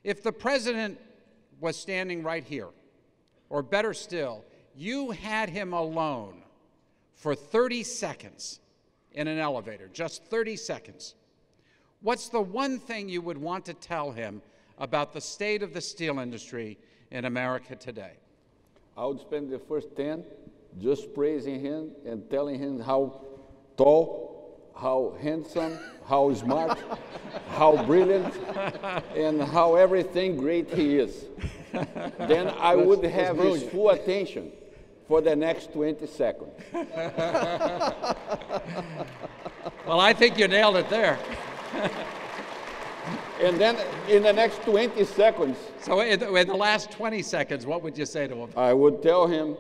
If the president was standing right here, or better still, you had him alone for 30 seconds in an elevator, just 30 seconds, what's the one thing you would want to tell him about the state of the steel industry in America today? I would spend the first 10 just praising him and telling him how tall, how handsome, how smart, how brilliant, and how everything great he is. Then I would have his full attention for the next 20 seconds. Well, I think you nailed it there. And then in the next 20 seconds... So in the last 20 seconds, what would you say to him? I would tell him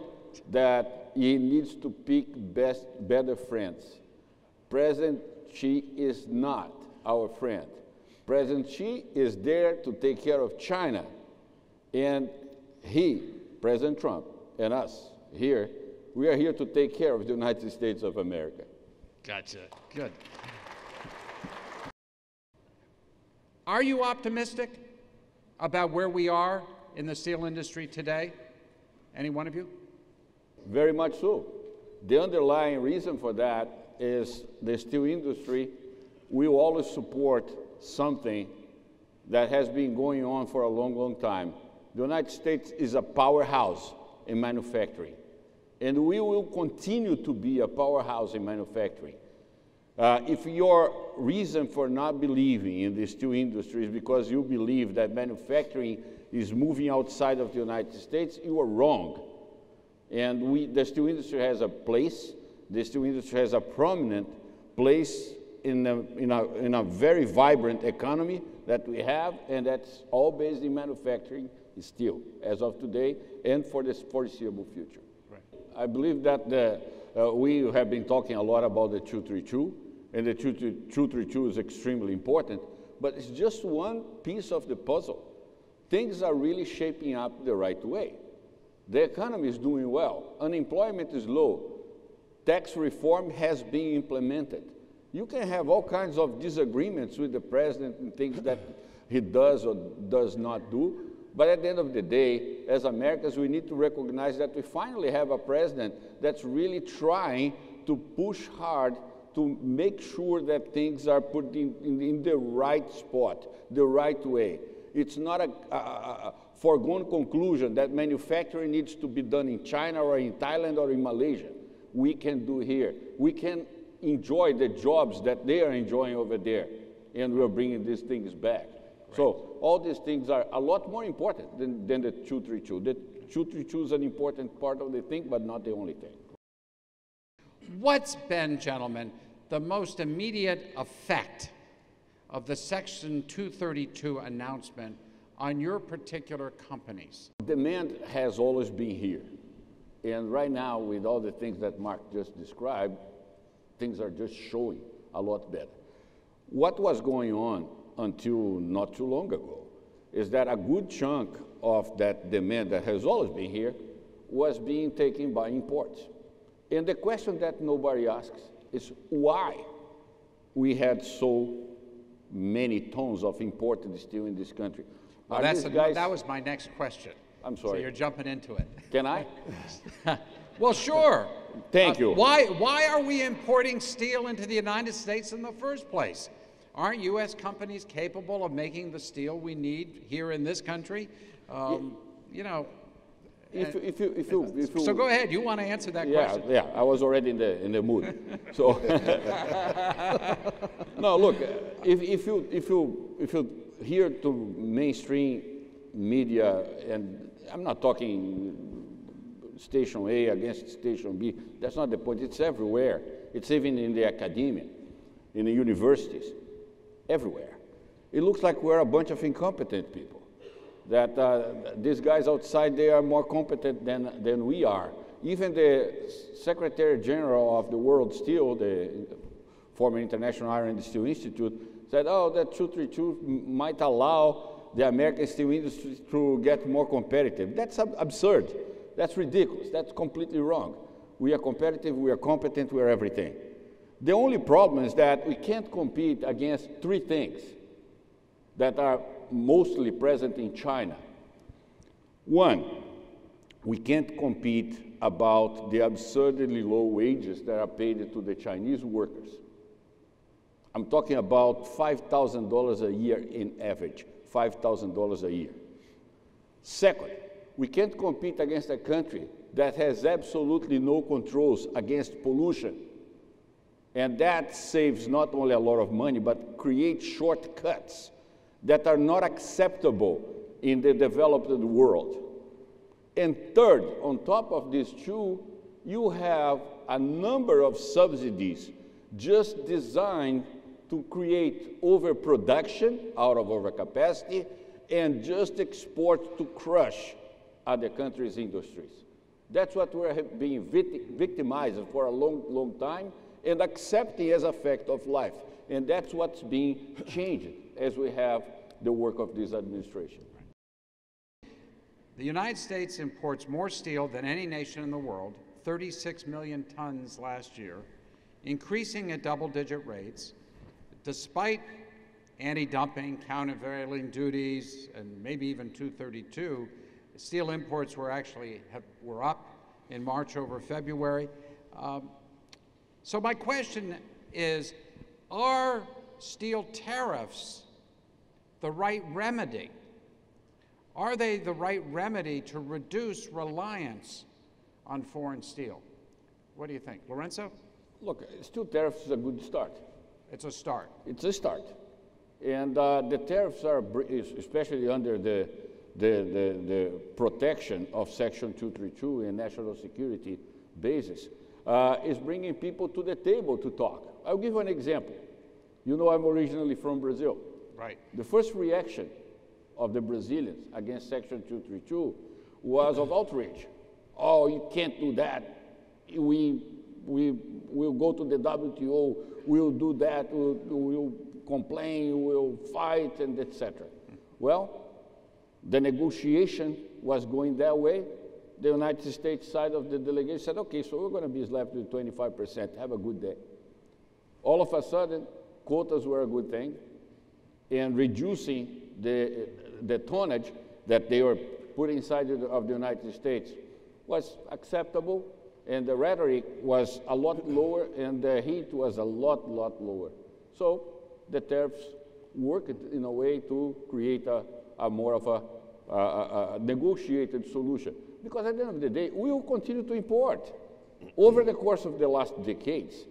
that he needs to pick better friends. President Xi is not our friend. President Xi is there to take care of China. And he, President Trump, and us here, we are here to take care of the United States of America. Gotcha. Good. Are you optimistic about where we are in the steel industry today? Any one of you? Very much so. The underlying reason for that is the steel industry will always support something that has been going on for a long, long time. The United States is a powerhouse in manufacturing, and we will continue to be a powerhouse in manufacturing. If your reason for not believing in the steel industry is because you believe that manufacturing is moving outside of the United States, you are wrong. And the steel industry has a place. The steel industry has a prominent place in a very vibrant economy that we have, and that's all based in manufacturing steel, as of today and for the foreseeable future. Right. I believe that we have been talking a lot about the 232, and the 232 is extremely important, but it's just one piece of the puzzle. Things are really shaping up the right way. The economy is doing well. Unemployment is low. Tax reform has been implemented. You can have all kinds of disagreements with the president and things that he does or does not do, but at the end of the day, as Americans, we need to recognize that we finally have a president that's really trying to push hard to make sure that things are put in the right spot, the right way. It's not a foregone conclusion that manufacturing needs to be done in China or in Thailand or in Malaysia. We can do here. We can enjoy the jobs that they are enjoying over there, and we're bringing these things back. Right. So all these things are a lot more important than the 232. The 232 is an important part of the thing, but not the only thing. What's been, gentlemen, the most immediate effect of the Section 232 announcement on your particular companies? Demand has always been here. And right now, with all the things that Mark just described, things are just showing a lot better. What was going on until not too long ago is that a good chunk of that demand that has always been here was being taken by imports. And the question that nobody asks is why we had so many tons of imported steel in this country. Well, that was my next question. I'm sorry. So you're jumping into it. Can I? Well, sure. Thank you. Why are we importing steel into the United States in the first place? Aren't U.S. companies capable of making the steel we need here in this country? You know. So go ahead. You want to answer that question? Yeah. I was already in the mood. So no, look. If you hear to mainstream media, and I'm not talking Station A against Station B. That's not the point. It's everywhere. It's even in the academia, in the universities, everywhere. It looks like we're a bunch of incompetent people. That these guys outside, they are more competent than we are. Even the Secretary General of the World Steel, the former International Iron and Steel Institute, said, oh, that 232 might allow the American steel industry to get more competitive. That's absurd. That's ridiculous. That's completely wrong. We are competitive, we are competent, we are everything. The only problem is that we can't compete against three things. that are mostly present in China. One, we can't compete about the absurdly low wages that are paid to the Chinese workers. I'm talking about $5,000 a year in average, $5,000 a year. Second, we can't compete against a country that has absolutely no controls against pollution. And that saves not only a lot of money, but creates shortcuts that are not acceptable in the developed world. And third, on top of these two, you have a number of subsidies just designed to create overproduction out of overcapacity and just export to crush other countries' industries. That's what we're being victimized for a long, long time and accepting as a fact of life. And that's what's being changed as we have the work of this administration. The United States imports more steel than any nation in the world, 36 million tons last year, increasing at double-digit rates, despite anti-dumping, countervailing duties, and maybe even 232. Steel imports were actually were up in March over February. So my question is, are steel tariffs the right remedy? Are they the right remedy to reduce reliance on foreign steel? What do you think? Lourenco? Look, steel tariffs is a good start. It's a start. It's a start. And the tariffs are, especially under the protection of Section 232 and national security basis, is bringing people to the table to talk. I'll give you an example. You know, I'm originally from Brazil. Right. The first reaction of the Brazilians against Section 232 was of outrage. Oh, you can't do that. We'll go to the WTO, we'll do that, we'll complain, we'll fight, and etc. Well, the negotiation was going that way. The United States side of the delegation said, okay, so we're going to be left with 25%. Have a good day. All of a sudden, quotas were a good thing, and reducing the tonnage that they were putting inside of the United States was acceptable, and the rhetoric was a lot lower, and the heat was a lot lower. So the tariffs worked in a way to create a more of a negotiated solution. Because at the end of the day, we will continue to import. Over the course of the last decades,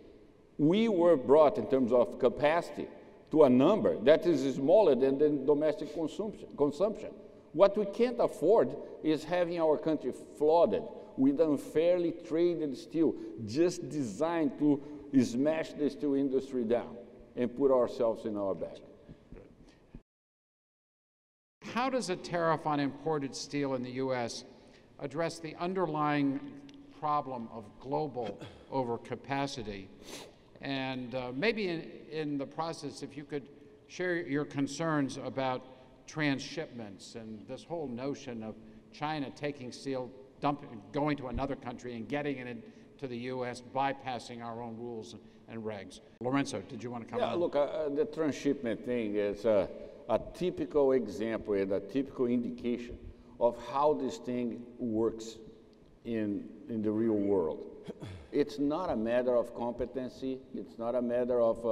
we were brought, in terms of capacity, to a number that is smaller than the domestic consumption. What we can't afford is having our country flooded with unfairly traded steel, just designed to smash the steel industry down and put ourselves in our bag. How does a tariff on imported steel in the U.S. address the underlying problem of global overcapacity? And maybe in the process, if you could share your concerns about transshipments and this whole notion of China taking steel, going to another country and getting it into the U.S., bypassing our own rules and regs. Lourenco, did you want to comment? Yeah, look, the transshipment thing is a typical example and a typical indication of how this thing works in the real world. It's not a matter of competency. It's not a matter of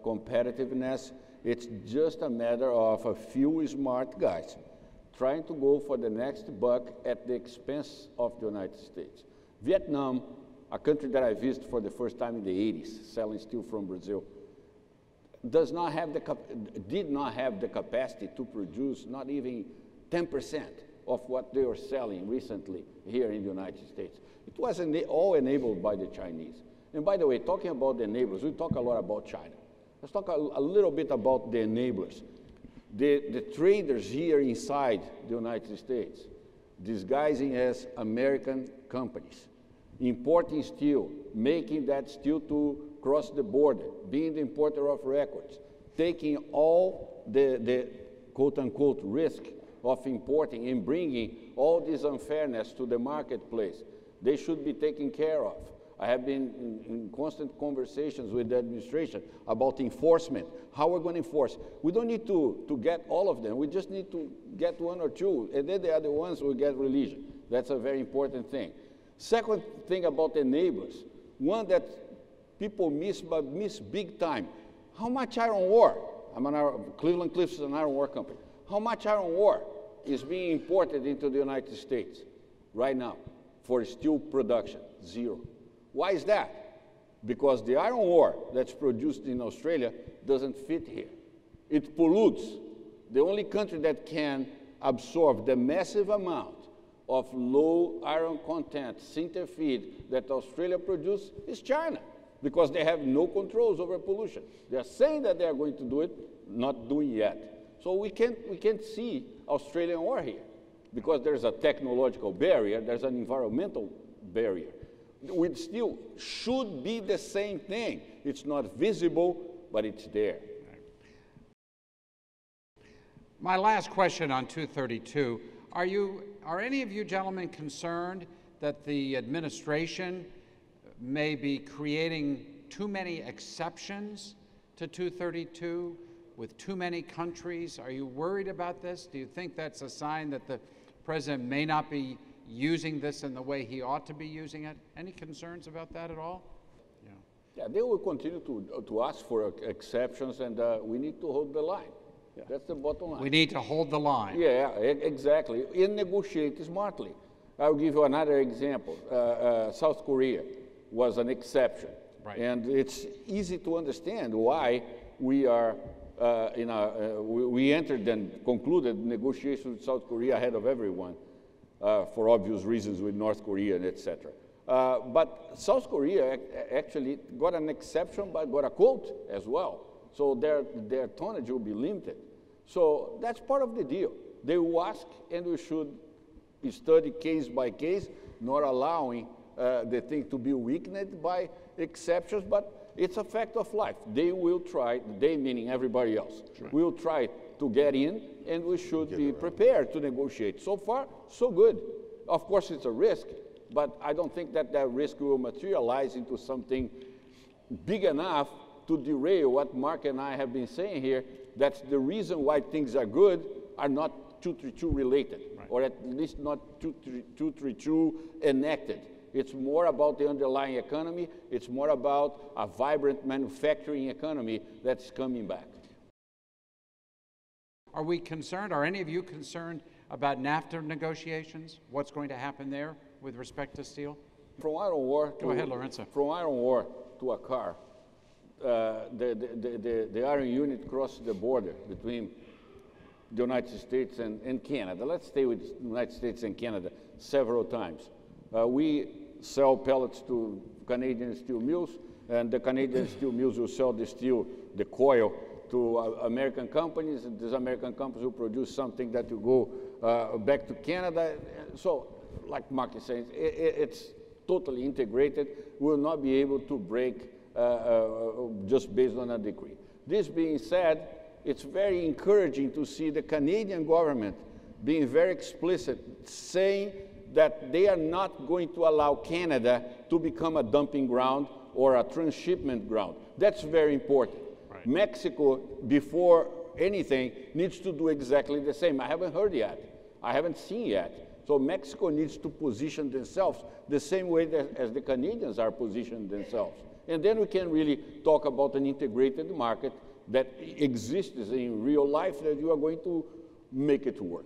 competitiveness. It's just a matter of a few smart guys trying to go for the next buck at the expense of the United States. Vietnam, a country that I visited for the first time in the 80s, selling steel from Brazil, did not have the capacity to produce not even 10% of what they were selling recently here in the United States. It was all enabled by the Chinese. And by the way, talking about the enablers, we talk a lot about China. Let's talk a little bit about the enablers. The traders here inside the United States, disguising as American companies, importing steel, making that steel to cross the border, being the importer of records, taking all the quote-unquote risk of importing and bringing all this unfairness to the marketplace. They should be taken care of. I have been in constant conversations with the administration about enforcement, how we're going to enforce. We don't need to get all of them. We just need to get one or two, and then the other ones will get religion. That's a very important thing. Second thing about the neighbors, one that people miss, but miss big time. How much iron ore? Cleveland-Cliffs is an iron ore company. How much iron ore is being imported into the United States right now for steel production? Zero. Why is that? Because the iron ore that's produced in Australia doesn't fit here. It pollutes. The only country that can absorb the massive amount of low iron content sinter feed that Australia produces is China, because they have no controls over pollution. They're saying that they're going to do it, not doing yet. So we can't see Australian ore here, because there's a technological barrier, there's an environmental barrier. With steel should be the same thing. It's not visible, but it's there. My last question on 232, are any of you gentlemen concerned that the administration may be creating too many exceptions to 232 with too many countries? Are you worried about this? Do you think that's a sign that the president may not be using this in the way he ought to be using it? Any concerns about that at all? Yeah, they will continue to ask for exceptions, and we need to hold the line. Yeah. That's the bottom line. We need to hold the line. Yeah, exactly, and negotiate smartly. I'll give you another example. South Korea was an exception. Right. And it's easy to understand why we are we entered and concluded negotiations with South Korea ahead of everyone for obvious reasons with North Korea and etc. But South Korea actually got an exception, but got a quote as well. So their tonnage will be limited. So that's part of the deal. They will ask, and we should study case by case, not allowing the thing to be weakened by exceptions, but it's a fact of life. They will try, they meaning everybody else, will try to get in, and we should be prepared to negotiate. So far, so good. Of course, it's a risk, but I don't think that risk will materialize into something big enough to derail what Mark and I have been saying here. That's the reason why things are good are not 232 related, or at least not 232 enacted. It's more about the underlying economy. It's more about a vibrant manufacturing economy that's coming back. Are we concerned, are any of you concerned about NAFTA negotiations? What's going to happen there with respect to steel? From iron ore Go ahead, Lourenco. From iron ore to a car, the iron unit crosses the border between the United States and Canada. Let's stay with the United States and Canada several times. We sell pellets to Canadian steel mills, and the Canadian steel mills will sell the steel, the coil, to American companies, and these American companies will produce something that will go back to Canada. So, like Mark is saying, it's totally integrated. We will not be able to break just based on a decree. This being said, it's very encouraging to see the Canadian government being very explicit, saying that they are not going to allow Canada to become a dumping ground or a transshipment ground. That's very important. Right. Mexico, before anything, needs to do exactly the same. I haven't heard yet. I haven't seen yet. So Mexico needs to position themselves the same way as the Canadians are positioning themselves. And then we can really talk about an integrated market that exists in real life, that you are going to make it work.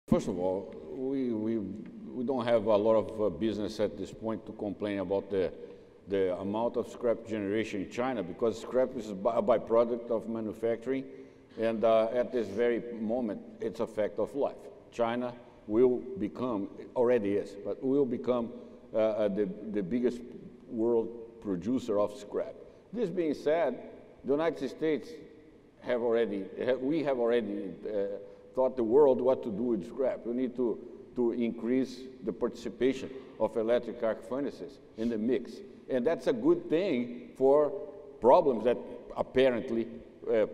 First of all, we don't have a lot of business at this point to complain about the amount of scrap generation in China, because scrap is a byproduct of manufacturing, and at this very moment, it's a fact of life. China will become, already is, but will become the biggest world producer of scrap. This being said, the United States we have already taught the world what to do with scrap. We need to increase the participation of electric arc furnaces in the mix. And that's a good thing for problems that apparently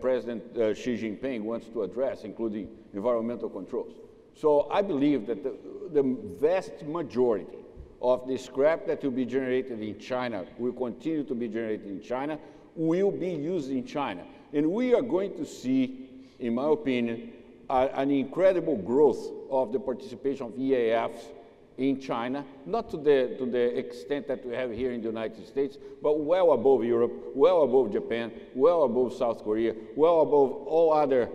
President Xi Jinping wants to address, including environmental controls. So I believe that the vast majority of the scrap that will be generated in China, will continue to be generated in China, will be used in China. And we are going to see, in my opinion, an incredible growth of the participation of EAFs in China, not to the extent that we have here in the United States, but well above Europe, well above Japan, well above South Korea, well above all other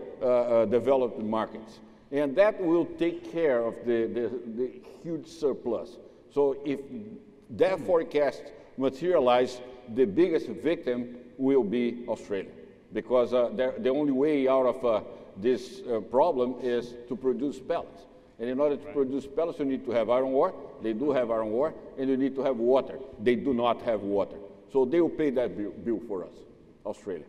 developed markets. And that will take care of the huge surplus. So if that forecast materializes, the biggest victim will be Australia, because the only way out of this problem is to produce pellets. And in order to produce pellets, you need to have iron ore. They do have iron ore. And you need to have water. They do not have water. So they will pay that bill for us, Australia.